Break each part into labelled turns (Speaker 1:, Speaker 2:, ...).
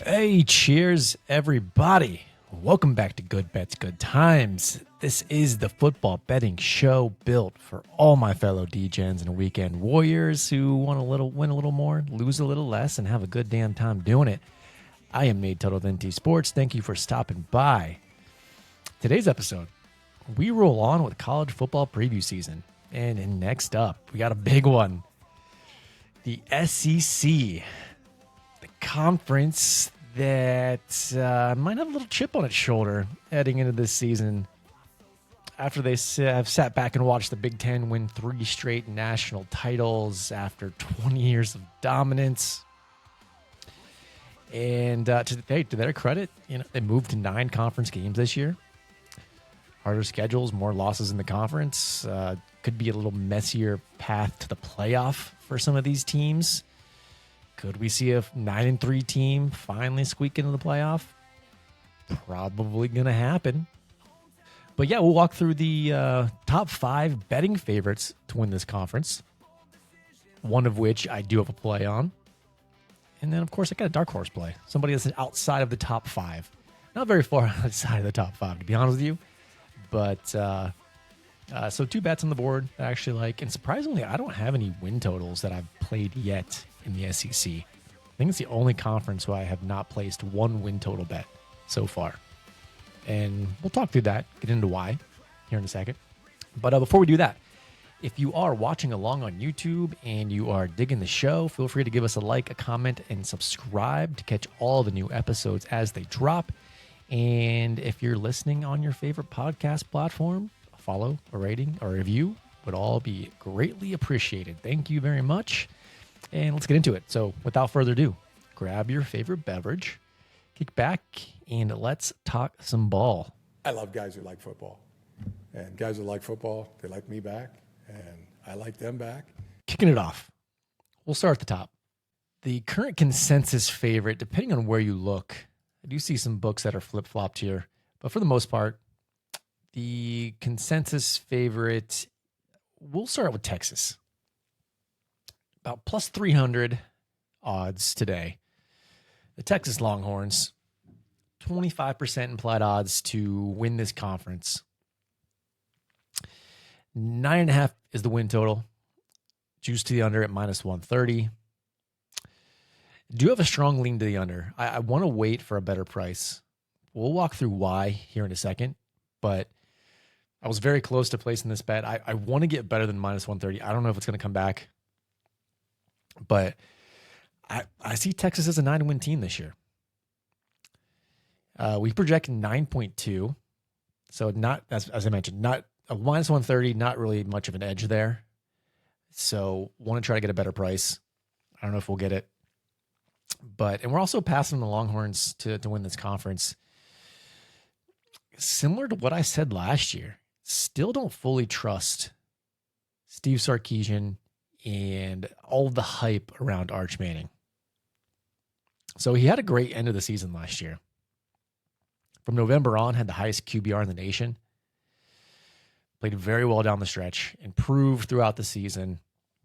Speaker 1: Hey, cheers, everybody. Welcome back to Good Bets, Good Times. This is the football betting show built for all my fellow D-Gens and weekend warriors who want win a little more, lose a little less, and have a good damn time doing it. I am Nate Tuttle of NT Sports. Thank you for stopping by. Today's episode, we roll on with college football preview season. And next up, we got a big one. The SEC, the conference that might have a little chip on its shoulder heading into this season after they have sat back and watched the Big Ten win 3 straight national titles after 20 years of dominance. And to their credit, they moved to 9 conference games this year. Harder schedules, more losses in the conference. Could be a little messier path to the playoff for some of these teams. Could we see a 9-3 team finally squeak into the playoff? Probably going to happen. But yeah, we'll walk through the top 5 betting favorites to win this conference. One of which I do have a play on. And then, of course, I got a dark horse play. Somebody that's outside of the top 5. Not very far outside of the top 5, to be honest with you. But so 2 bets on the board I actually like. And surprisingly, I don't have any win totals that I've played yet in the SEC. I think it's the only conference where I have not placed 1 win total bet so far. And we'll talk through that, get into why here in a second. But before we do that, if you are watching along on YouTube and you are digging the show, feel free to give us a like, a comment, and subscribe to catch all the new episodes as they drop. And if you're listening on your favorite podcast platform, a follow, a rating, or a review would all be greatly appreciated. Thank you very much. And let's get into it. So without further ado, grab your favorite beverage, kick back, and let's talk some ball.
Speaker 2: I love guys who like football. And guys who like football, they like me back. And I like them back.
Speaker 1: Kicking it off, we'll start at the top. The current consensus favorite, depending on where you look, I do see some books that are flip-flopped here. But for the most part, the consensus favorite, we'll start with Texas. About plus 300 odds today. The Texas Longhorns, 25% implied odds to win this conference. 9.5 is the win total. Juice to the under at minus 130. Do have a strong lean to the under. I want to wait for a better price. We'll walk through why here in a second, but I was very close to placing this bet. I want to get better than minus 130. I don't know if it's going to come back. But I see Texas as a 9-win team this year. We project 9.2. So not, as I mentioned, not a minus 130, not really much of an edge there. So want to try to get a better price. I don't know if we'll get it. And we're also passing the Longhorns to win this conference. Similar to what I said last year, still don't fully trust Steve Sarkisian and all the hype around Arch Manning. So he had a great end of the season last year. From November on, had the highest QBR in the nation. Played very well down the stretch, improved throughout the season.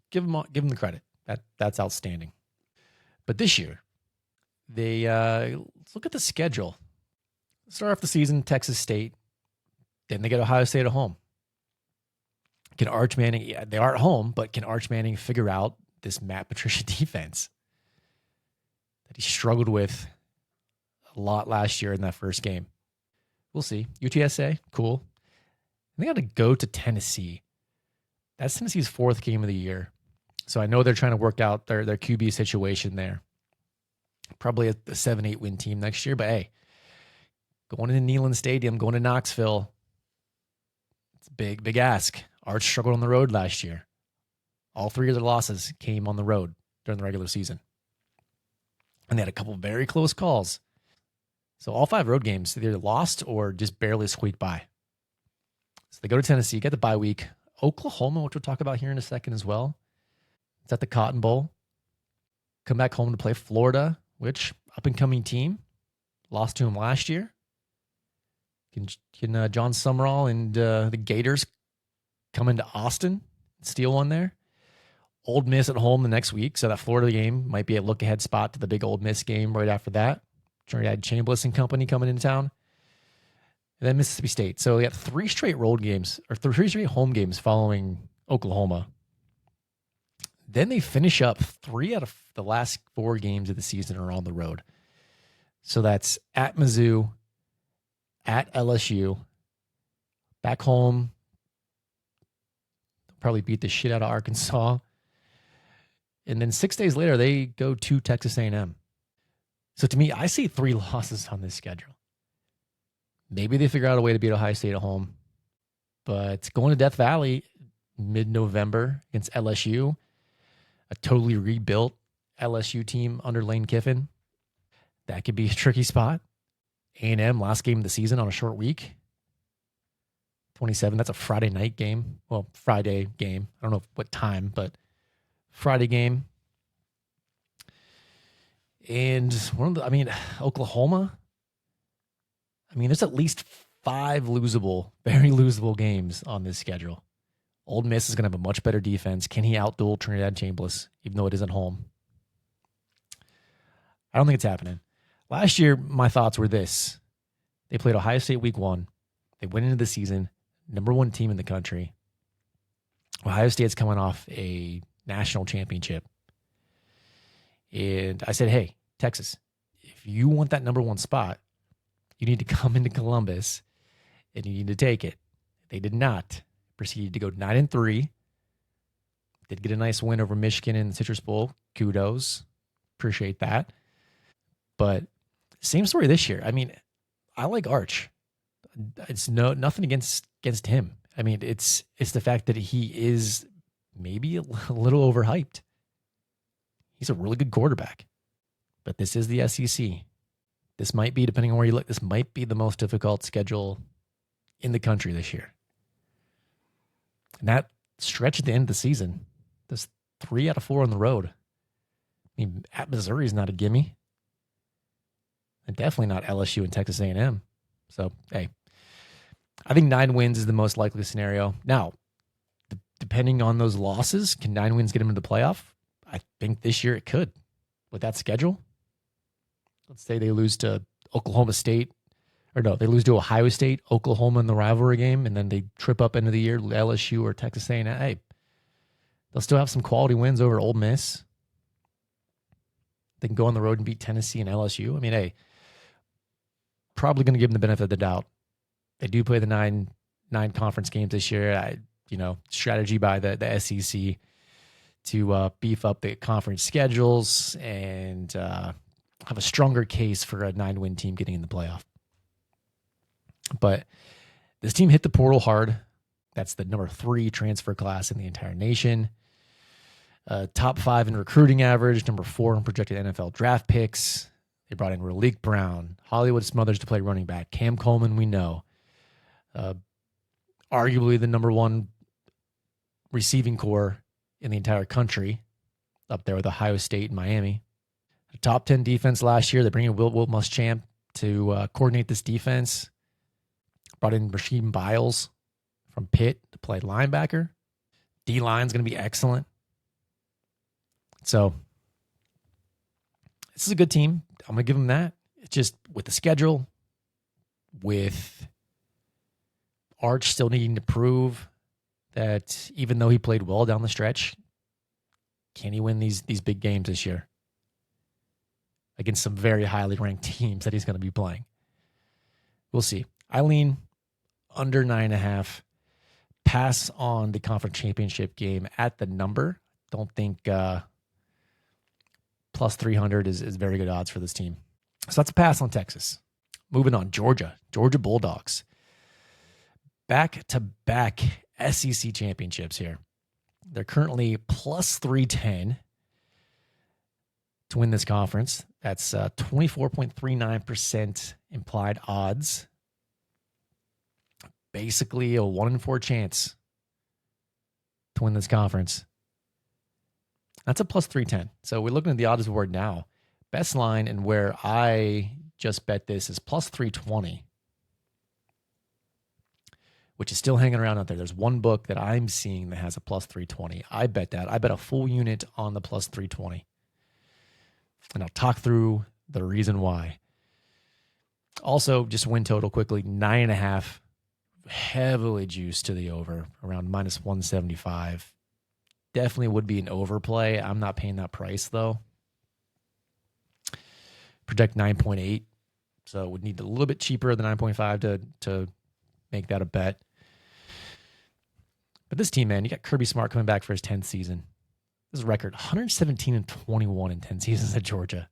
Speaker 1: Give him the credit. That's outstanding. But this year, they let's look at the schedule. Start off the season, Texas State. Then they get Ohio State at home. Can Arch Manning, they are at home, but can Arch Manning figure out this Matt Patricia defense that he struggled with a lot last year in that first game? We'll see. UTSA, cool. They got to go to Tennessee. That's Tennessee's 4th game of the year. So I know they're trying to work out their QB situation there. Probably a 7-8 win team next year, but hey, going to Neyland Stadium, going to Knoxville, it's a big ask. Arch struggled on the road last year. All 3 of their losses came on the road during the regular season. And they had a couple very close calls. So all 5 road games, they either lost or just barely squeaked by. So they go to Tennessee, get the bye week. Oklahoma, which we'll talk about here in a second as well. It's at the Cotton Bowl. Come back home to play Florida, which up-and-coming team. Lost to him last year. Can John Summerall and the Gators come into Austin and steal one there? Ole Miss at home the next week, so that Florida game might be a look-ahead spot to the big Ole Miss game right after that. Trinidad Chambliss and company coming into town. And then Mississippi State. So we got 3 straight road games, or 3 straight home games following Oklahoma. Then they finish up 3 out of the last 4 games of the season are on the road. So that's at Mizzou, at LSU, back home. They'll probably beat the shit out of Arkansas. And then 6 days later, they go to Texas A&M. So to me, I see 3 losses on this schedule. Maybe they figure out a way to beat Ohio State at home. But going to Death Valley mid-November against LSU, a totally rebuilt LSU team under Lane Kiffin, that could be a tricky spot. A&M, last game of the season on a short week. 27, that's a Friday night game. Well, Friday game. I don't know what time, but Friday game. And Oklahoma. There's at least 5 losable, very losable games on this schedule. Ole Miss is going to have a much better defense. Can he outduel Trinidad Chambliss, even though it isn't home? I don't think it's happening. Last year, my thoughts were this. They played Ohio State week 1. They went into the season, number 1 team in the country. Ohio State's coming off a national championship. And I said, hey, Texas, if you want that number 1 spot, you need to come into Columbus and you need to take it. They did not. Proceeded to go 9-3. Did get a nice win over Michigan in the Citrus Bowl. Kudos. Appreciate that. But same story this year. I like Arch. It's nothing against him. It's the fact that he is maybe a little overhyped. He's a really good quarterback. But this is the SEC. This might be, depending on where you look, this might be the most difficult schedule in the country this year. And that stretch at the end of the season, there's 3 out of 4 on the road. At Missouri is not a gimme. And definitely not LSU and Texas A&M. So, hey, I think 9 wins is the most likely scenario. Now, depending on those losses, can 9 wins get them into the playoff? I think this year it could. With that schedule, let's say they lose to Oklahoma State, or no, they lose to Ohio State, Oklahoma in the rivalry game, and then they trip up into the year, LSU or Texas A&M. Hey, they'll still have some quality wins over Ole Miss. They can go on the road and beat Tennessee and LSU. Hey, probably going to give them the benefit of the doubt. They do play the nine conference games this year. Strategy by the SEC to beef up the conference schedules and have a stronger case for a 9-win team getting in the playoff. But this team hit the portal hard. That's the number 3 transfer class in the entire nation. Top 5 in recruiting average, number 4 in projected NFL draft picks. They brought in Raleek Brown, Hollywood Smothers to play running back. Cam Coleman, we know. Arguably the number 1 receiving core in the entire country, up there with Ohio State and Miami. A top 10 defense last year. They bring in Wilt Muschamp to coordinate this defense. Brought in Rasheed Biles from Pitt to play linebacker. D-line's going to be excellent. So this is a good team. I'm going to give them that. It's just with the schedule, with Arch still needing to prove that even though he played well down the stretch, can he win these big games this year against some very highly ranked teams that he's going to be playing? We'll see. I lean under 9.5. Pass on the conference championship game at the number. Don't think plus 300 is very good odds for this team. So that's a pass on Texas. Moving on, Georgia Bulldogs. Back-to-back SEC championships here. They're currently plus 310 to win this conference. That's 24.39% implied odds. Basically a 1 in 4 chance to win this conference. That's a plus 310. So we're looking at the odds board now. Best line and where I just bet this is plus 320, which is still hanging around out there. There's one book that I'm seeing that has a plus 320. I bet that. I bet a full unit on the plus 320. And I'll talk through the reason why. Also, just win total quickly, 9.5. Heavily juiced to the over, around minus 175. Definitely would be an overplay. I'm not paying that price, though. Project 9.8. So would need a little bit cheaper than 9.5 to make that a bet. But this team, man, you got Kirby Smart coming back for his 10th season. This is a record 117-21 in 10 seasons at Georgia.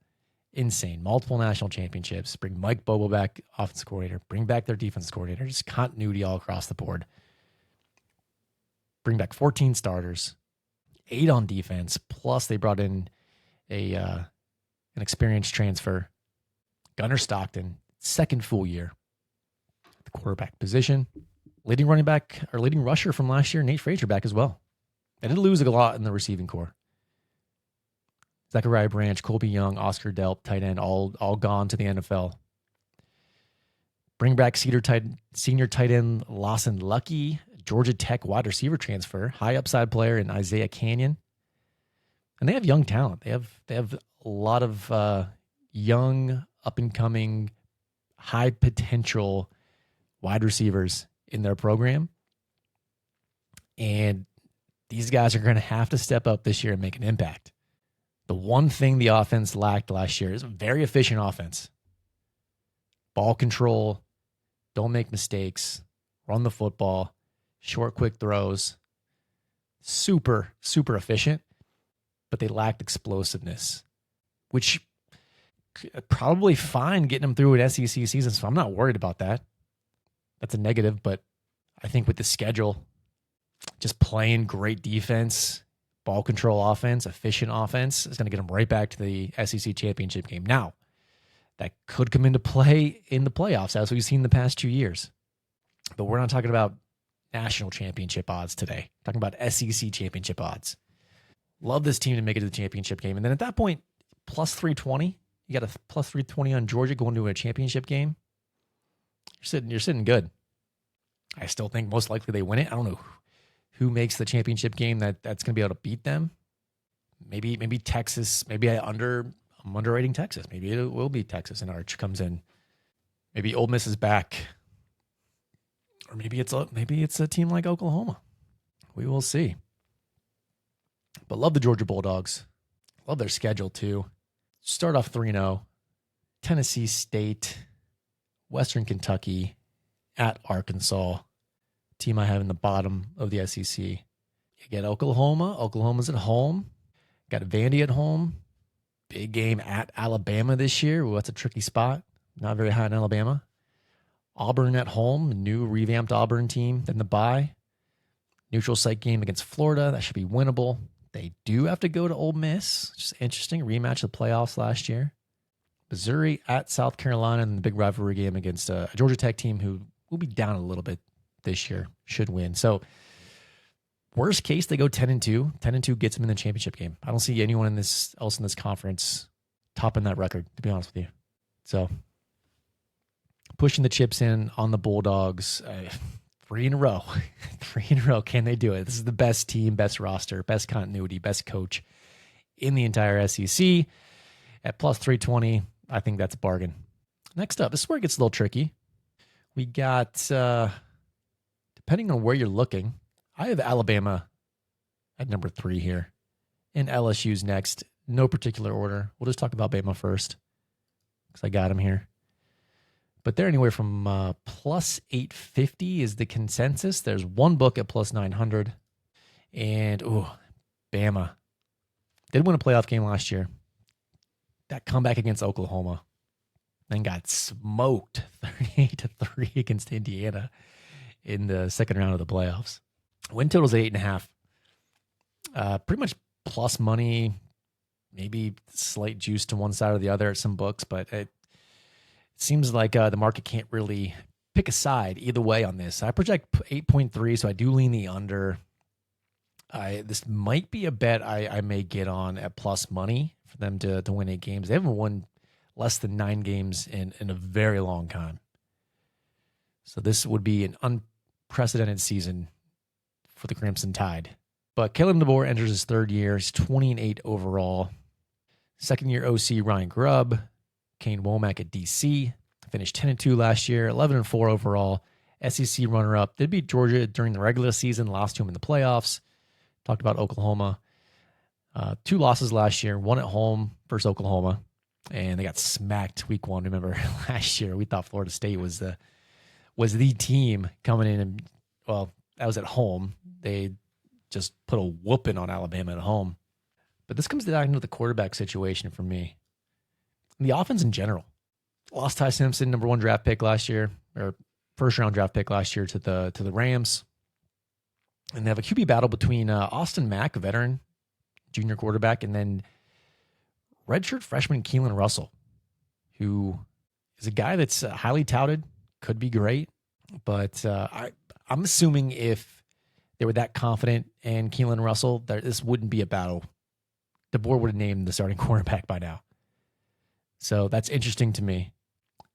Speaker 1: Insane. Multiple national championships. Bring Mike Bobo back, offensive coordinator. Bring back their defense coordinator. Just continuity all across the board. Bring back 14 starters, 8 on defense. Plus, they brought in an experienced transfer, Gunnar Stockton, second full year at the quarterback position. Leading running back or leading rusher from last year, Nate Frazier, back as well. They did lose a lot in the receiving core. Zachariah Branch, Colby Young, Oscar Delp, tight end, all gone to the NFL. Bring back senior tight end Lawson Lucky, Georgia Tech wide receiver transfer, high upside player in Isaiah Canyon. And they have young talent. They have a lot of young, up-and-coming, high potential wide receivers in their program. And these guys are going to have to step up this year and make an impact. The one thing the offense lacked last year is a very efficient offense. Ball control, don't make mistakes, run the football, short, quick throws. Super, super efficient, but they lacked explosiveness, which probably fine getting them through an SEC season, so I'm not worried about that. That's a negative, but I think with the schedule, just playing great defense, ball control offense, efficient offense is going to get them right back to the SEC championship game. Now, that could come into play in the playoffs, as we've seen the past 2 years. But we're not talking about national championship odds today. We're talking about SEC championship odds. Love this team to make it to the championship game. And then at that point, plus 320. You got a plus 320 on Georgia going to a championship game. You're sitting good. I still think most likely they win it. I don't know who makes the championship game that's going to be able to beat them. Maybe Texas. Maybe I'm underrating Texas. Maybe it will be Texas and Arch comes in. Maybe Ole Miss is back. Or maybe it's a team like Oklahoma. We will see. But love the Georgia Bulldogs. Love their schedule too. Start off 3-0. Tennessee State, Western Kentucky, at Arkansas. Team I have in the bottom of the SEC. You get Oklahoma. Oklahoma's at home. Got Vandy at home. Big game at Alabama this year. Ooh, that's a tricky spot. Not very high in Alabama. Auburn at home. New revamped Auburn team. Then the bye. Neutral site game against Florida. That should be winnable. They do have to go to Ole Miss. Just interesting. Rematch of the playoffs last year. Missouri at South Carolina in the big rivalry game against a Georgia Tech team who will be down a little bit this year. Should win. So worst case, they go 10-2. 10-2 gets them in the championship game. I don't see anyone else in this conference topping that record, to be honest with you. So pushing the chips in on the Bulldogs. 3 in a row. 3 in a row. Can they do it? This is the best team, best roster, best continuity, best coach in the entire SEC. At plus 320, I think that's a bargain. Next up, this is where it gets a little tricky. We got, depending on where you're looking, I have Alabama at number 3 here. And LSU's next. No particular order. We'll just talk about Bama first because I got them here. But they're anywhere from plus 850 is the consensus. There's one book at plus 900. And, Bama. Did win a playoff game last year. That comeback against Oklahoma. Then got smoked 38-3 against Indiana in the second round of the playoffs. Win total's 8.5. Pretty much plus money, maybe slight juice to one side or the other at some books, but it seems like the market can't really pick a side either way on this. I project 8.3, so I do lean the under. This might be a bet I may get on at plus money for them to win 8 games. They haven't won less than 9 games in a very long time. So this would be an unprecedented season for the Crimson Tide. But Kalen DeBoer enters his 3rd year. He's 20-8 overall. 2nd year OC Ryan Grubb. Kane Womack at DC. Finished 10-2 last year, 11-4 overall. SEC runner-up. Did beat Georgia during the regular season, lost to them in the playoffs. Talked about Oklahoma. 2 losses last year, 1 at home versus Oklahoma, and they got smacked week 1. Remember last year we thought Florida State was the team coming in, and well, that was at home. They just put a whooping on Alabama at home. But this comes down to the quarterback situation for me. And the offense in general. Lost Ty Simpson, number 1 draft pick last year, or first-round draft pick last year to the Rams. And they have a QB battle between Austin Mack, a veteran junior quarterback, and then redshirt freshman Keelan Russell, who is a guy that's highly touted, could be great. But I'm assuming if they were that confident in Keelan Russell, this wouldn't be a battle. The board would have named the starting quarterback by now. So that's interesting to me.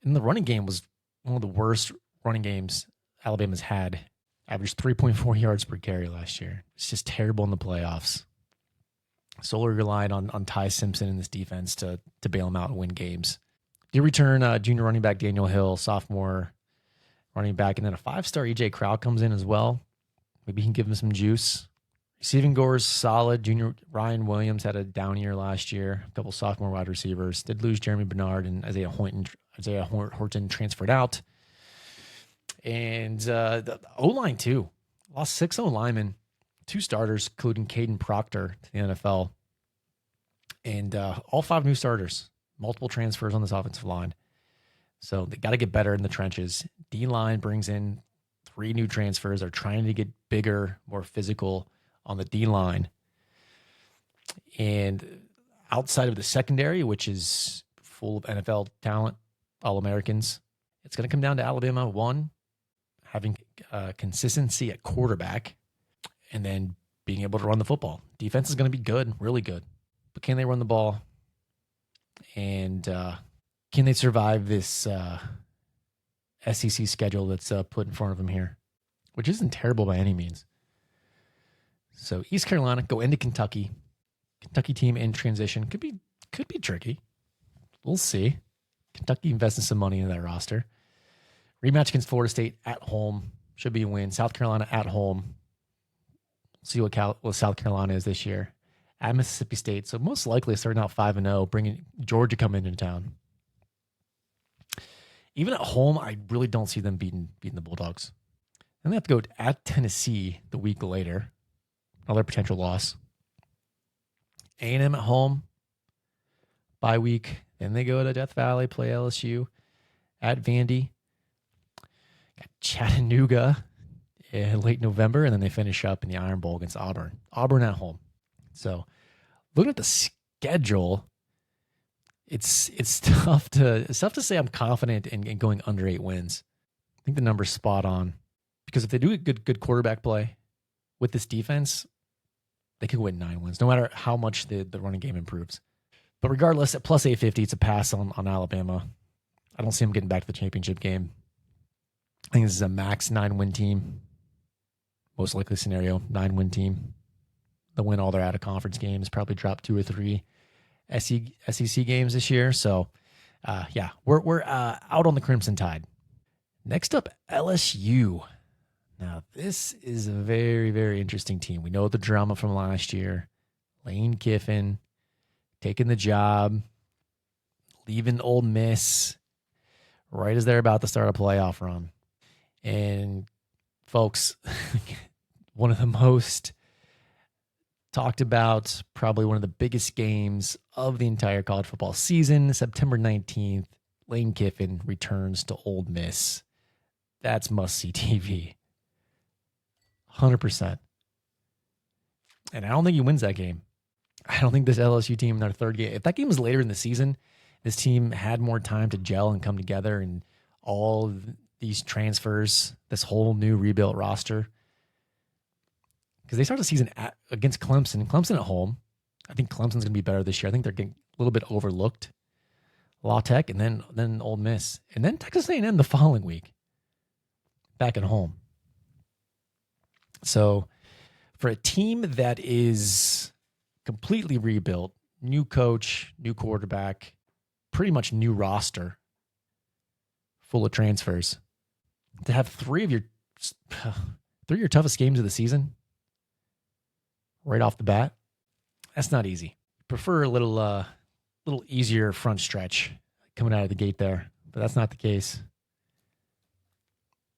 Speaker 1: And the running game was one of the worst running games Alabama's had. Averaged 3.4 yards per carry last year. It's just terrible in the playoffs. Solely relied on Ty Simpson and this defense to bail him out and win games. Did return junior running back Daniel Hill, sophomore running back, and then a 5-star EJ Crowd comes in as well. Maybe he can give him some juice. Receiving Gore's solid. Junior Ryan Williams had a down year last year. A couple sophomore wide receivers. Did lose Jeremy Bernard, and Isaiah Horton transferred out. And the O-line too. Lost 6 O-linemen. 2 starters, including Caden Proctor to the NFL. And all 5 new starters. Multiple transfers on this offensive line. So they got to get better in the trenches. D-line brings in 3 new transfers. They're trying to get bigger, more physical on the D-line. And outside of the secondary, which is full of NFL talent, All-Americans, it's going to come down to Alabama, 1, having consistency at quarterback, and then being able to run the football. Defense is going to be good, really good. But can they run the ball? And can they survive this SEC schedule that's put in front of them here? Which isn't terrible by any means. So East Carolina, go into Kentucky. Kentucky team in transition. Could be tricky. We'll see. Kentucky investing some money into their roster. Rematch against Florida State at home. Should be a win. South Carolina at home. See what South Carolina is this year. At Mississippi State. So most likely starting out 5-0, bringing Georgia coming into town. Even at home, I really don't see them beating the Bulldogs. Then they have to go at Tennessee the week later. Another potential loss. A&M at home. Bye week. Then they go to Death Valley, play LSU. At Vandy. Got Chattanooga in late November, and then they finish up in the Iron Bowl against Auburn. Auburn at home. So looking at the schedule, it's tough to say I'm confident in going under 8 wins. I think the number's spot on. Because if they do good quarterback play with this defense, they could win 9 wins, no matter how much the running game improves. But regardless, at plus 850, it's a pass on Alabama. I don't see them getting back to the championship game. I think this is a max 9-win team. Most likely scenario, 9-win team. They'll win all their out-of-conference games, probably drop 2 or 3 SEC games this year. So, we're out on the Crimson Tide. Next up, LSU. Now, this is a very, very interesting team. We know the drama from last year. Lane Kiffin taking the job, leaving Ole Miss right as they're about to start a playoff run. And, folks, one of the most talked about, probably one of the biggest games of the entire college football season, September 19th, Lane Kiffin returns to Ole Miss. That's must-see TV. 100%. And I don't think he wins that game. I don't think this LSU team in their third game, if that game was later in the season, this team had more time to gel and come together, and all these transfers, this whole new rebuilt roster. Because they start the season against Clemson, and Clemson at home. I think Clemson's going to be better this year. I think they're getting a little bit overlooked. La Tech, and then Ole Miss, and then Texas A&M the following week, back at home. So for a team that is completely rebuilt, new coach, new quarterback, pretty much new roster, full of transfers. To have three of your toughest games of the season right off the bat, that's not easy. Prefer a little easier front stretch coming out of the gate there, but that's not the case.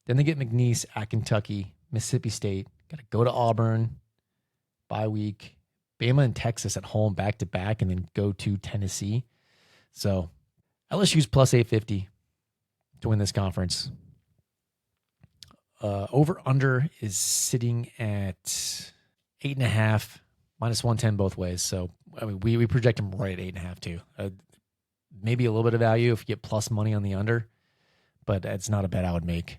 Speaker 1: Then they get McNeese at Kentucky, Mississippi State. Got to go to Auburn, bye week. Bama and Texas at home back-to-back, and then go to Tennessee. So LSU's plus 850 to win this conference. Over-under is sitting at 8.5, minus 110 both ways. So I mean, we project them right at 8.5 too. Maybe a little bit of value if you get plus money on the under, but it's not a bet I would make.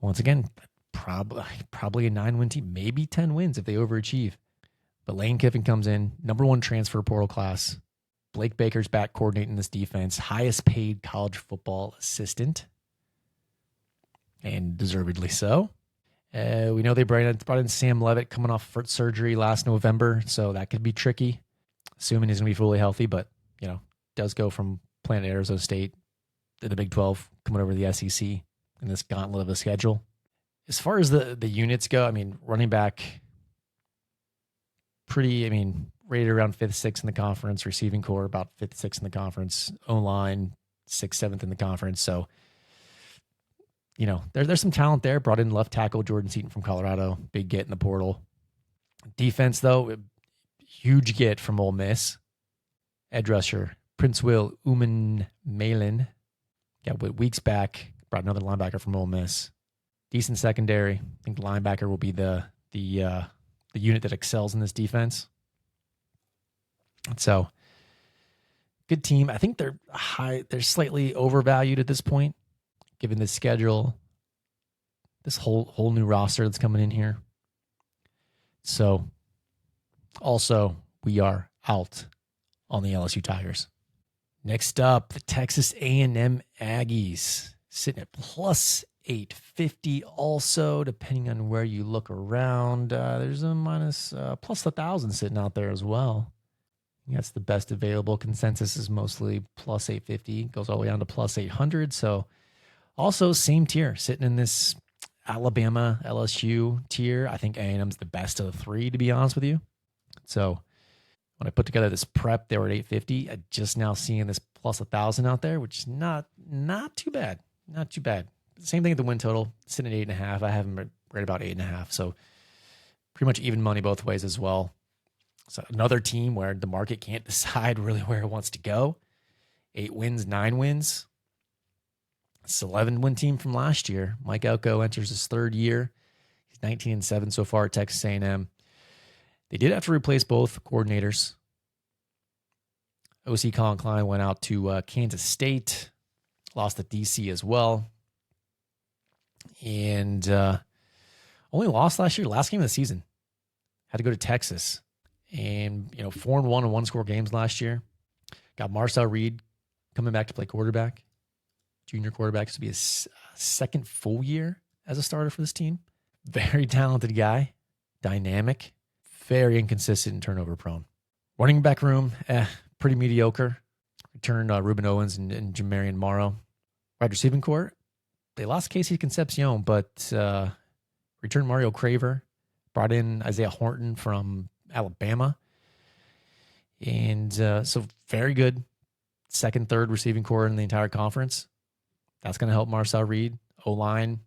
Speaker 1: Once again, probably a 9-win team, maybe 10 wins if they overachieve. But Lane Kiffin comes in, number 1 transfer portal class. Blake Baker's back coordinating this defense, highest paid college football assistant, and deservedly so. We know they brought in Sam Levitt coming off foot surgery last November, so that could be tricky, assuming he's going to be fully healthy. But, does go from playing at Arizona State to the Big 12, coming over to the SEC in this gauntlet of a schedule. As far as the units go, I mean, running back, rated around 5th, 6th in the conference. Receiving core, about 5th, 6th in the conference. O-line, 6th, 7th in the conference. So, there's some talent there. Brought in left tackle Jordan Seaton from Colorado. Big get in the portal. Defense, though, huge get from Ole Miss. Edge rusher, Prince Will Uman-Malin. Got weeks back. Brought another linebacker from Ole Miss. Decent secondary. I think linebacker will be the unit that excels in this defense. So, good team. I think they're slightly overvalued at this point, given the schedule, this whole new roster that's coming in here. So, also, we are out on the LSU Tigers. Next up, the Texas A&M Aggies, sitting at plus 850 also, depending on where you look around. There's a plus 1,000 sitting out there as well. That's the best available. Consensus is mostly plus 850, goes all the way down to plus 800. So also same tier, sitting in this Alabama LSU tier. I think A&M's the best of the three, to be honest with you. So when I put together this prep, they were at 850. I just now seeing this plus 1,000 out there, which is not too bad. Not too bad. Same thing at the win total, sitting at 8.5. I have them right about 8.5. So pretty much even money both ways as well. So another team where the market can't decide really where it wants to go. 8 wins, 9 wins. It's 11-win team from last year. Mike Elko enters his 3rd year. He's 19-7 so far at Texas A&M. They did have to replace both coordinators. OC Colin Klein went out to Kansas State, lost to DC as well. And only lost last year, last game of the season. Had to go to Texas. And, 4-1 in one-score games last year. Got Marcel Reed coming back to play quarterback. Junior quarterback. This will be his 2nd full year as a starter for this team. Very talented guy. Dynamic. Very inconsistent and turnover prone. Running back room, pretty mediocre. Returned Ruben Owens and Jamarian Morrow. Wide receiving core, they lost Casey Concepcion, but returned Mario Craver. Brought in Isaiah Horton from Alabama. And so very good 2nd, 3rd receiving core in the entire conference. That's going to help Marcel Reed. O-line,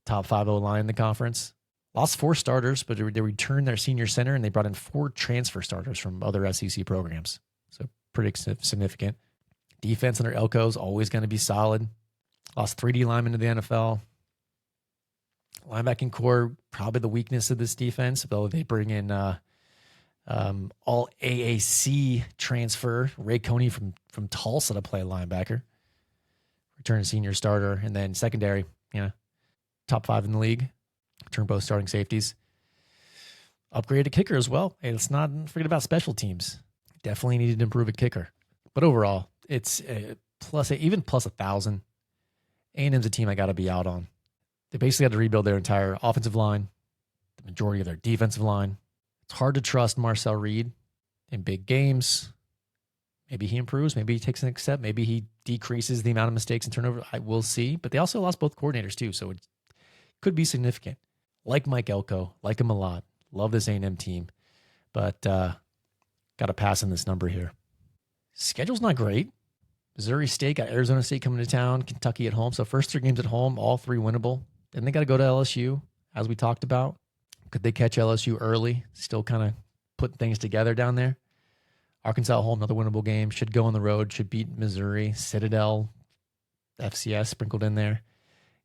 Speaker 1: top 5 O-line in the conference. Lost 4 starters, but they returned their senior center, and they brought in 4 transfer starters from other SEC programs. So pretty significant. Defense under Elko is always going to be solid. Lost 3D linemen to the NFL. Linebacking core, probably the weakness of this defense, though they bring in all AAC transfer Ray Coney from Tulsa to play linebacker. Return senior starter, and then secondary, top 5 in the league. Return both starting safeties. Upgraded a kicker as well. And let's not forget about special teams. Definitely needed to improve a kicker. But overall, it's plus 1,000. A&M's a team I got to be out on. They basically had to rebuild their entire offensive line, the majority of their defensive line. It's hard to trust Marcel Reed in big games. Maybe he improves. Maybe he takes the next step. Maybe he decreases the amount of mistakes and turnover. I will see. But they also lost both coordinators too, so it could be significant. Like Mike Elko, like him a lot. Love this A&M team, but got to pass on this number here. Schedule's not great. Missouri State got Arizona State coming to town, Kentucky at home. So first 3 games at home, all 3 winnable. Then they got to go to LSU, as we talked about. Could they catch LSU early? Still kind of putting things together down there. Arkansas at home, another winnable game. Should go on the road. Should beat Missouri. Citadel, FCS sprinkled in there.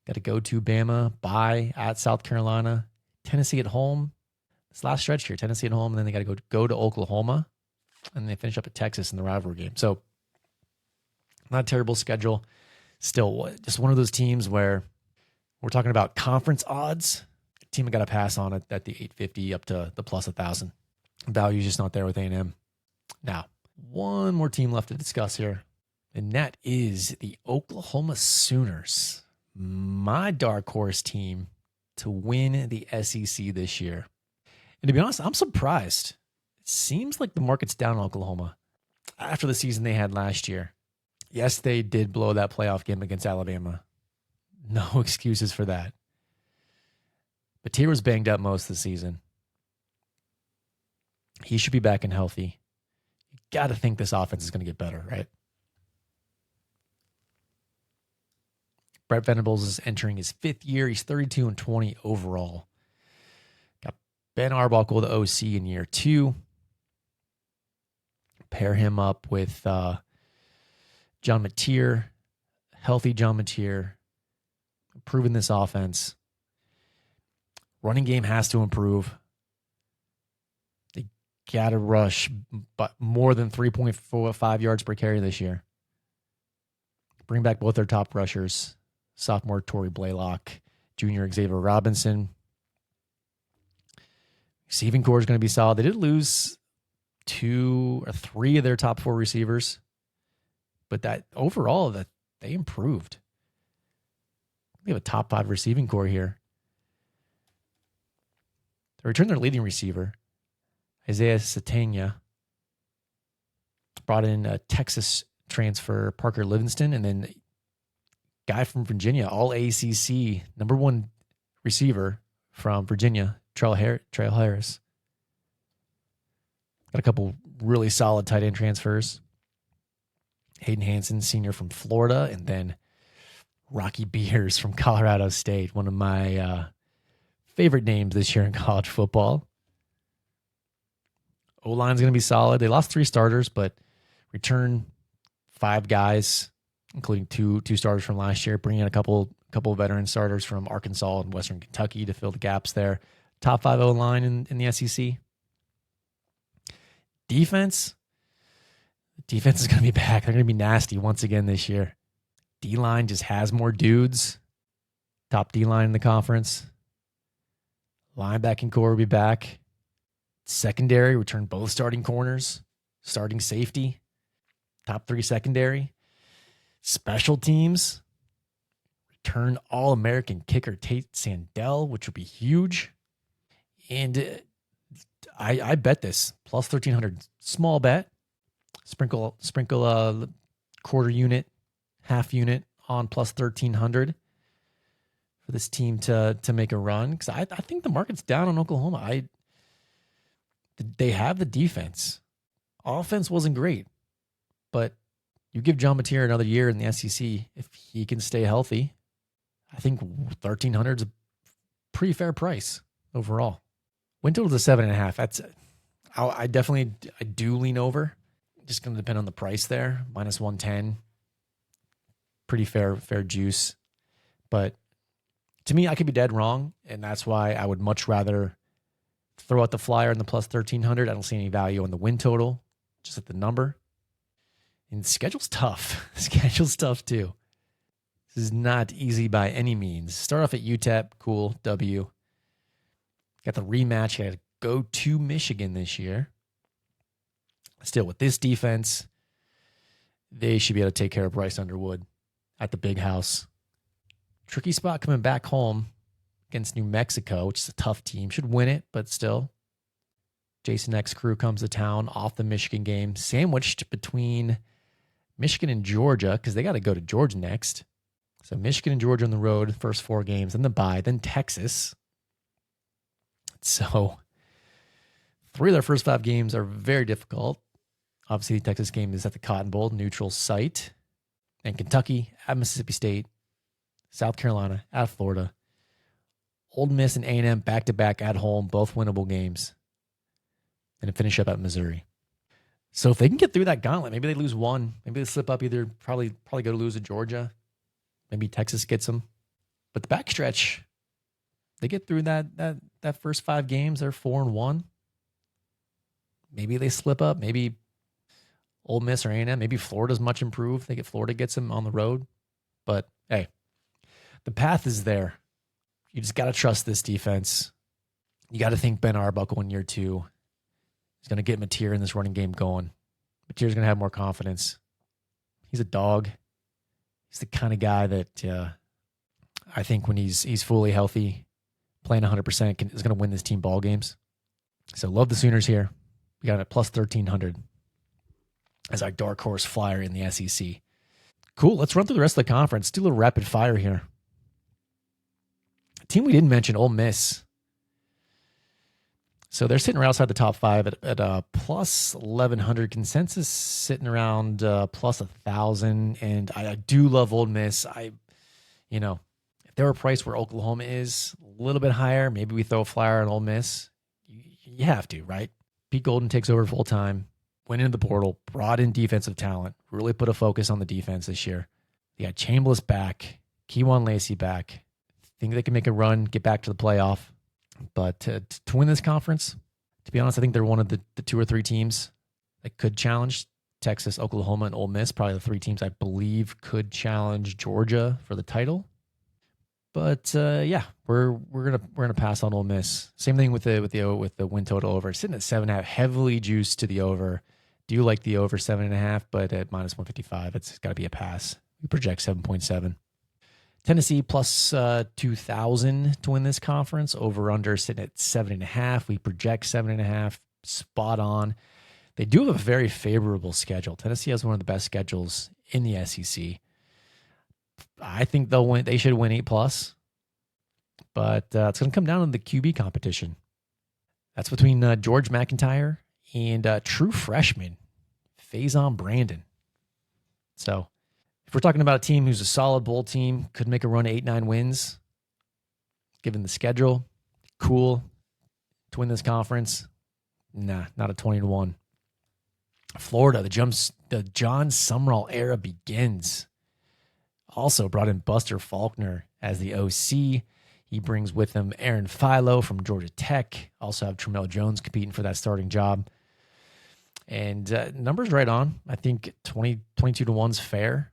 Speaker 1: Got to go to Bama, bye at South Carolina. Tennessee at home. This last stretch here, Tennessee at home, and then they got to go to Oklahoma, and they finish up at Texas in the rivalry game. So not a terrible schedule. Still, just one of those teams where we're talking about conference odds. The team got to pass on it at the 850 up to the plus 1,000. Value is just not there with A&M. Now, one more team left to discuss here, and that is the Oklahoma Sooners. My dark horse team to win the SEC this year. And to be honest, I'm surprised. It seems like the market's down in Oklahoma after the season they had last year. Yes, they did blow that playoff game against Alabama. No excuses for that. But Tier was banged up most of the season. He should be back and healthy. You got to think this offense is going to get better, right? Brett Venables is entering his 5th year. He's 32-20 overall. Got Ben Arbuckle, the OC, in year 2. Pair him up with John Mateer, healthy John Mateer, improving this offense. Running game has to improve. They got to rush but more than 3.45 yards per carry this year. Bring back both their top rushers. Sophomore Torrey Blaylock, junior Xavier Robinson. Receiving core is going to be solid. They did lose 2 or 3 of their top 4 receivers, but that overall that they improved. They have a top 5 receiving core here. They returned their leading receiver, Isaiah Satania. Brought in a Texas transfer, Parker Livingston, and then guy from Virginia, all ACC, number 1 receiver from Virginia, Trail Harris. Got a couple really solid tight end transfers. Hayden Hansen, senior from Florida, and then Rocky Beers from Colorado State, one of my favorite names this year in college football. O-line's going to be solid. They lost 3 starters, but return 5 guys, including two starters from last year, bringing in a couple of veteran starters from Arkansas and Western Kentucky to fill the gaps there. Top 5 O-line in the SEC. Defense is going to be back. They're going to be nasty once again this year. D-line just has more dudes. Top D-line in the conference. Linebacking core will be back. Secondary, return both starting corners. Starting safety. Top 3 secondary. Special teams, return All-American kicker Tate Sandell, which would be huge. And I bet this, plus 1,300, small bet. Sprinkle a quarter unit, half unit on plus 1,300 for this team to make a run. Because I think the market's down on Oklahoma. They have the defense. Offense wasn't great, but you give John Mateer another year in the SEC, if he can stay healthy, I think 1,300 is a pretty fair price overall. Win total to 7.5. That's I do lean over. Just going to depend on the price there. Minus 110, pretty fair juice. But to me, I could be dead wrong, and that's why I would much rather throw out the flyer in the plus 1,300. I don't see any value on the win total, just at the number. And the schedule's tough. The schedule's tough too. This is not easy by any means. Start off at UTEP, cool, W. Got the rematch. Got to go to Michigan this year. Still, with this defense, they should be able to take care of Bryce Underwood at the big house. Tricky spot coming back home against New Mexico, which is a tough team. Should win it, but still. Jason X crew comes to town off the Michigan game, sandwiched between Michigan and Georgia because they got to go to Georgia next. So Michigan and Georgia on the road, first 4 games, then the bye, then Texas. So 3 of their first 5 games are very difficult. Obviously, the Texas game is at the Cotton Bowl, neutral site. And Kentucky at Mississippi State, South Carolina at Florida. Ole Miss and A&M back-to-back at home, both winnable games. And finish up at Missouri. So if they can get through that gauntlet, maybe they lose 1. Maybe they slip up either, probably go to lose to Georgia. Maybe Texas gets them. But the backstretch, they get through that first 5 games, they're 4-1. Maybe they slip up. Maybe Ole Miss or A&M. Maybe Florida's much improved. Florida gets them on the road. But hey, the path is there. You just got to trust this defense. You got to think Ben Arbuckle in year 2 is going to get Mateer in this running game going. Mateer's going to have more confidence. He's a dog. He's the kind of guy that I think when he's fully healthy, playing 100%, is going to win this team ball games. So love the Sooners here. We got it plus 1,300 as our dark horse flyer in the SEC. Cool. Let's run through the rest of the conference. Do a little rapid fire here. A team we didn't mention, Ole Miss. So they're sitting right outside the top 5 at plus 1,100 consensus, sitting around plus 1,000. And I do love Ole Miss. If they're a price where Oklahoma is a little bit higher, maybe we throw a flyer on Ole Miss. You have to, right? Pete Golden takes over full time, went into the portal, brought in defensive talent, really put a focus on the defense this year. They got Chambliss back, Keywan Lacey back. Think they can make a run, get back to the playoff. But to win this conference, to be honest, I think they're one of the 2 or 3 teams that could challenge Texas, Oklahoma, and Ole Miss. Probably the 3 teams I believe could challenge Georgia for the title. But we're gonna pass on Ole Miss. Same thing with the win total over, sitting at 7.5, heavily juiced to the over. Do like the over 7.5, but at minus 155, it's got to be a pass. We project 7.7. Tennessee plus 2,000 to win this conference. Over under sitting at 7.5. We project 7.5. Spot on. They do have a very favorable schedule. Tennessee has one of the best schedules in the SEC. I think they'll win. They should win 8+. But it's going to come down to the QB competition. That's between George McIntyre and true freshman Faison Brandon. So if we're talking about a team who's a solid bowl team, could make a run of 8-9 wins, given the schedule, cool to win this conference. Nah, not a 20-1. Florida, the John Sumrall era begins. Also brought in Buster Faulkner as the OC. He brings with him Aaron Philo from Georgia Tech. Also have Tramel Jones competing for that starting job. And numbers right on. I think 22-1's fair.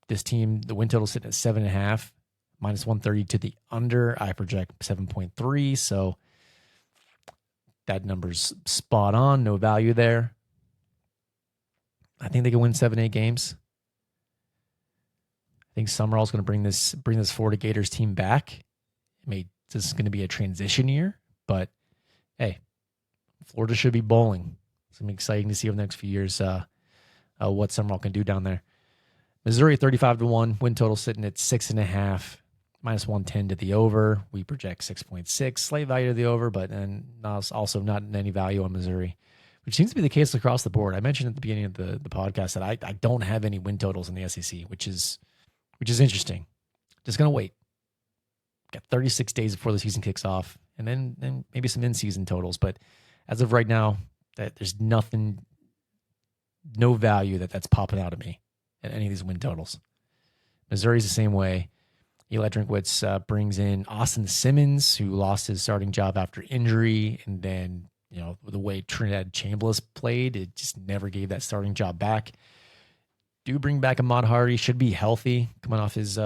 Speaker 1: This team, the win total sitting at 7.5, minus 130 to the under. I project 7.3. So that number's spot on. No value there. I think they can win 7-8 games. I think Summerall's going to bring this Florida Gators team back. This is going to be a transition year, but hey, Florida should be bowling. It's going to be exciting to see over the next few years what Summerall can do down there. Missouri 35-1, win total sitting at 6.5, minus 110 to the over. We project 6.6, slight value to the over, but also not any value on Missouri, which seems to be the case across the board. I mentioned at the beginning of the podcast that I don't have any win totals in the SEC, which is interesting. Just going to wait. Got 36 days before the season kicks off, and then maybe some in-season totals. But as of right now, there's nothing, no value that's popping out at me at any of these win totals. Missouri's the same way. Eli Drinkwitz brings in Austin Simmons, who lost his starting job after injury, and then the way Trinidad Chambliss played, it just never gave that starting job back. Do bring back Ahmad Hardy, should be healthy, coming off his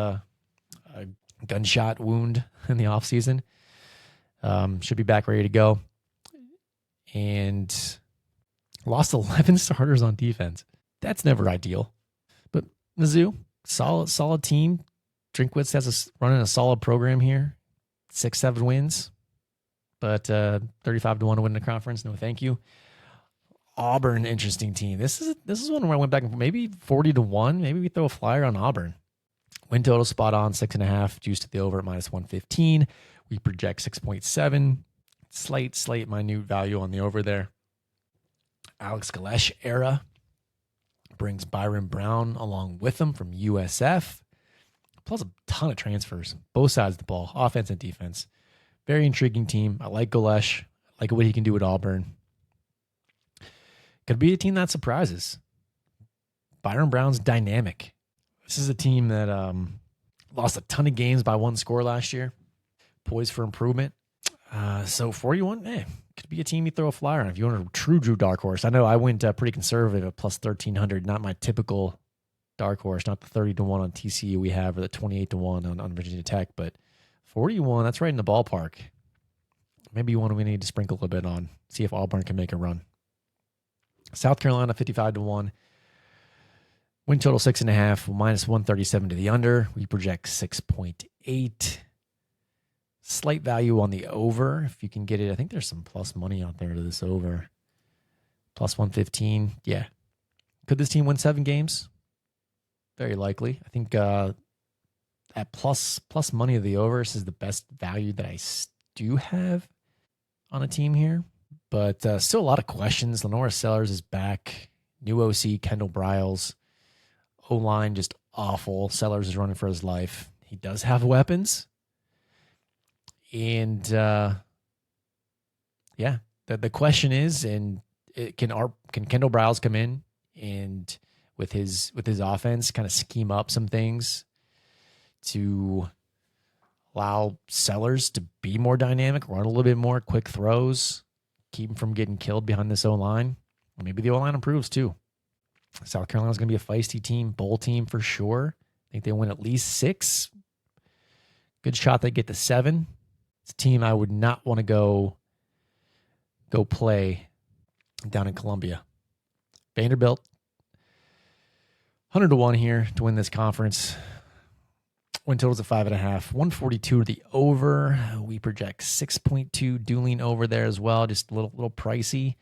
Speaker 1: gunshot wound in the offseason. Should be back ready to go. And lost 11 starters on defense. That's never ideal. But Mizzou, solid team. Drinkwitz running a solid program here. 6-7 wins. but 35 to 1 to win the conference. No, thank you. Auburn, interesting team. This is one where I went back and forth. Maybe 40 to 1. Maybe we throw a flyer on Auburn. Win total spot on 6.5. Juice to the over at minus 115. We project 6.7. Slight minute value on the over there. Alex Galesh era brings Byron Brown along with him from USF. Plus a ton of transfers, both sides of the ball, offense and defense. Very intriguing team. I like Galesh. I like what he can do at Auburn. Could be a team that surprises. Byron Brown's dynamic. This is a team that lost a ton of games by one score last year. Poised for improvement. So 41, could be a team you throw a flyer on if you want a true dark horse. I know I went pretty conservative at plus 1,300, not my typical dark horse, not the 30 to 1 on TCU we have or the 28 to 1 on Virginia Tech, but 41, that's right in the ballpark. Maybe we need to sprinkle a little bit on, see if Auburn can make a run. South Carolina, 55 to 1. Win total 6.5, minus 137 to the under. We project 6.8. Slight value on the over if you can get it. I think there's some plus money out there to this over. Plus 115. Yeah. Could this team win 7 games? Very likely. I think at plus money of the over, this is the best value that I do have on a team here. But still a lot of questions. Lenora Sellers is back. New OC, Kendall Briles. O-line just awful. Sellers is running for his life. He does have weapons. And the question is, can Kendall Briles come in and with his offense kind of scheme up some things to allow Sellers to be more dynamic, run a little bit more, quick throws, keep him from getting killed behind this O-line? Maybe the O-line improves too. South Carolina's going to be a feisty team, bowl team for sure. I think they win at least 6. Good shot they get to 7. It's a team I would not want to go play down in Columbia. Vanderbilt, 100 to 1 here to win this conference. Win totals at 5.5. 142 to the over. We project 6.2. Dueling over there as well. Just a little pricey.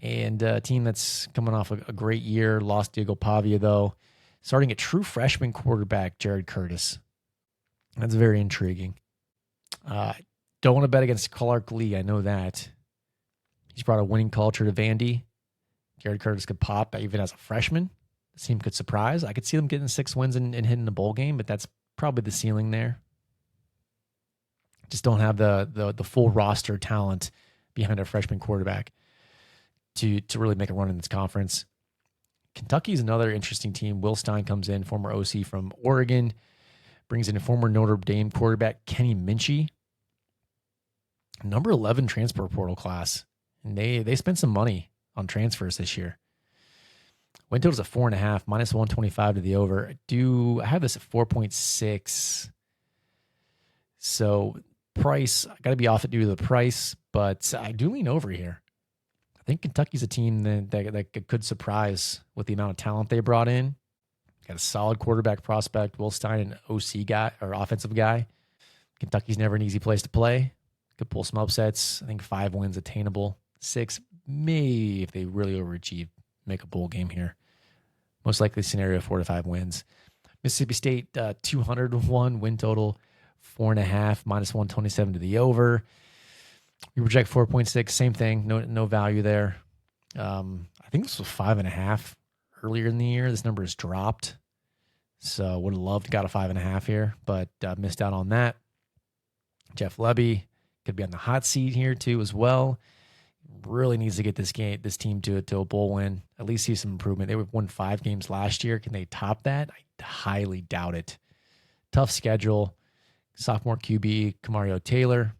Speaker 1: And a team that's coming off a great year. Lost Diego Pavia, though. Starting a true freshman quarterback, Jared Curtis. That's very intriguing. Don't want to bet against Clark Lee. I know that. He's brought a winning culture to Vandy. Jared Curtis could pop even as a freshman. This team could surprise. I could see them getting 6 wins and hitting the bowl game, but that's probably the ceiling there. Just don't have the full roster talent behind a freshman quarterback to really make a run in this conference. Kentucky's another interesting team. Will Stein comes in, former OC from Oregon, brings in a former Notre Dame quarterback, Kenny Minchie. Number 11 transfer portal class. And they spent some money on transfers this year. Win totals at 4.5, minus 125 to the over. I have this at 4.6. So price, I got to be off it due to the price, but I do lean over here. I think Kentucky's a team that could surprise with the amount of talent they brought in. Got a solid quarterback prospect, Will Stein, an OC guy or offensive guy. Kentucky's never an easy place to play. Could pull some upsets. I think 5 wins attainable. 6, maybe if they really overachieve, make a bowl game here. Most likely scenario, 4 to 5 wins. Mississippi State, 201 win total, 4.5, minus 127 to the over. We project 4.6, same thing. No value there. I think this was 5.5 earlier in the year. This number has dropped. So would have loved to got a 5.5 here, but missed out on that. Jeff Lebby could be on the hot seat here too as well. Really needs to get this team to a bowl win. At least see some improvement. They won 5 games last year. Can they top that? I highly doubt it. Tough schedule. Sophomore QB Kamario Taylor,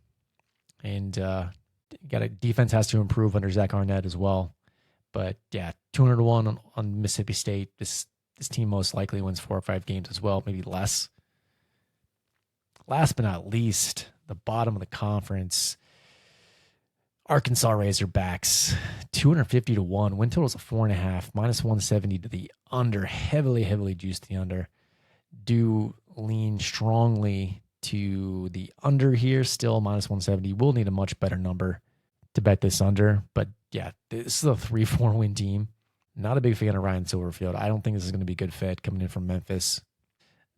Speaker 1: and defense has to improve under Zach Arnett as well. But yeah, 200 to 1 on Mississippi State. This team most likely wins 4 or 5 games as well, maybe less. Last but not least, the bottom of the conference. Arkansas Razorbacks, 250 to 1. Win totals of 4.5, minus 170 to the under. Heavily juiced the under. Do lean strongly to the under here, still minus 170. We'll need a much better number to bet this under. But yeah, this is a 3-4 win team. Not a big fan of Ryan Silverfield. I don't think this is going to be a good fit coming in from Memphis.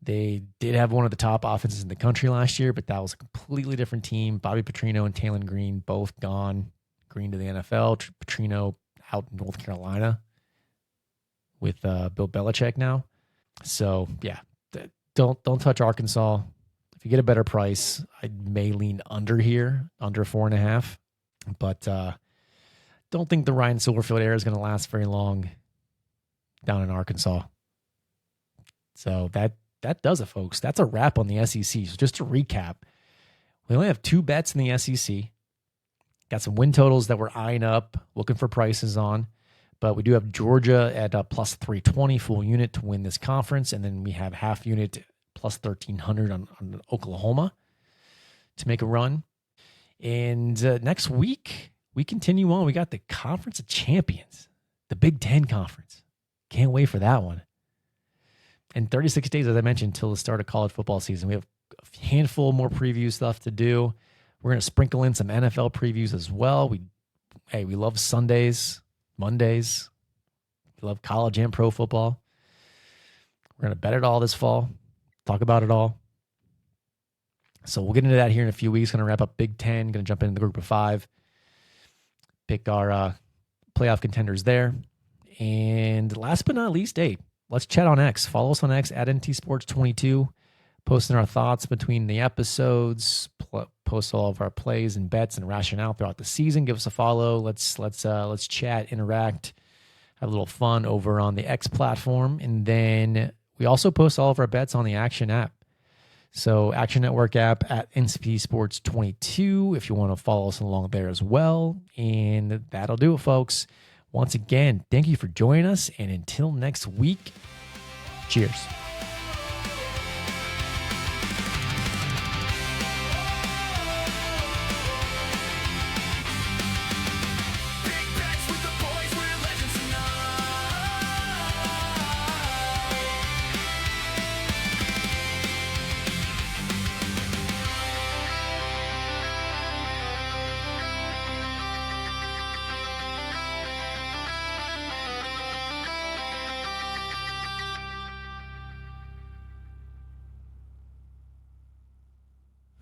Speaker 1: They did have one of the top offenses in the country last year, but that was a completely different team. Bobby Petrino and Talon Green both gone. Green to the NFL. Petrino out in North Carolina with Bill Belichick now. So yeah, don't touch Arkansas. If you get a better price, I may lean under here, under 4.5. But don't think the Ryan Silverfield era is going to last very long down in Arkansas. So that does it, folks. That's a wrap on the SEC. So just to recap, we only have 2 bets in the SEC. Got some win totals that we're eyeing up, looking for prices on. But we do have Georgia at plus 320 full unit to win this conference. And then we have half unit plus 1,300 on Oklahoma to make a run. And next week, we continue on. We got the Conference of Champions, the Big Ten Conference. Can't wait for that one. And 36 days, as I mentioned, until the start of college football season. We have a handful more preview stuff to do. We're going to sprinkle in some NFL previews as well. We love Sundays, Mondays. We love college and pro football. We're going to bet it all this fall, talk about it all. So we'll get into that here in a few weeks. Going to wrap up Big Ten. Going to jump into the group of 5. Pick our playoff contenders there. And last but not least, let's chat on X. Follow us on X at NTSports22. Posting our thoughts between the episodes. Post all of our plays and bets and rationale throughout the season. Give us a follow. Let's chat, interact, have a little fun over on the X platform. And then we also post all of our bets on the Action app. So Action Network app at NCSports22 if you want to follow us along there as well. And that'll do it, folks. Once again, thank you for joining us. And until next week, cheers.